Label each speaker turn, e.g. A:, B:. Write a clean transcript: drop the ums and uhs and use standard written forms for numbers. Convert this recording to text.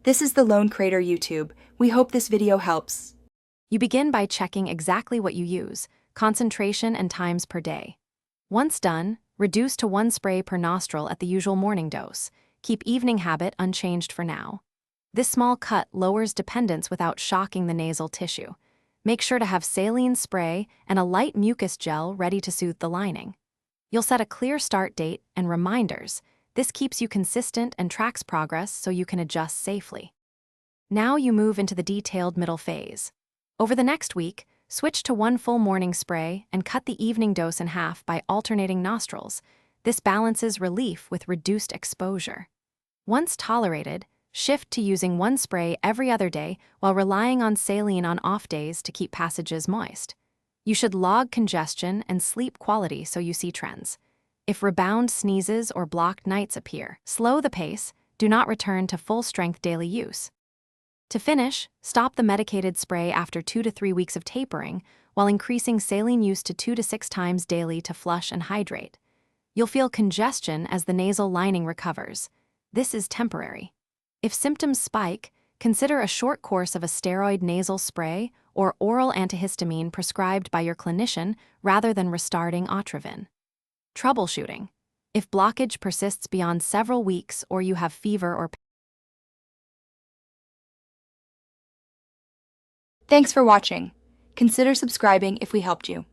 A: This is the Lone Crater YouTube. We hope this video helps.
B: You begin by checking exactly what you use, concentration and times per day. Once done, reduce to 1 spray per nostril at the usual morning dose. Keep evening habit unchanged for now. This small cut lowers dependence without shocking the nasal tissue. Make sure to have saline spray and a light mucus gel ready to soothe the lining. You'll set a clear start date and reminders. This keeps you consistent and tracks progress so you can adjust safely. Now you move into the detailed middle phase. Over the next week, switch to 1 full morning spray and cut the evening dose in half by alternating nostrils. This balances relief with reduced exposure. Once tolerated, shift to using 1 spray every other day while relying on saline on off days to keep passages moist. You should log congestion and sleep quality so you see trends. If rebound sneezes or blocked nights appear, slow the pace. Do not return to full-strength daily use. To finish, stop the medicated spray after 2 to 3 weeks of tapering, while increasing saline use to 2 to 6 times daily to flush and hydrate. You'll feel congestion as the nasal lining recovers. This is temporary. If symptoms spike, consider a short course of a steroid nasal spray or oral antihistamine prescribed by your clinician rather than restarting Otrivin. Troubleshooting. If blockage persists beyond several weeks or you have fever or
A: Thanks for watching. Consider subscribing if we helped you.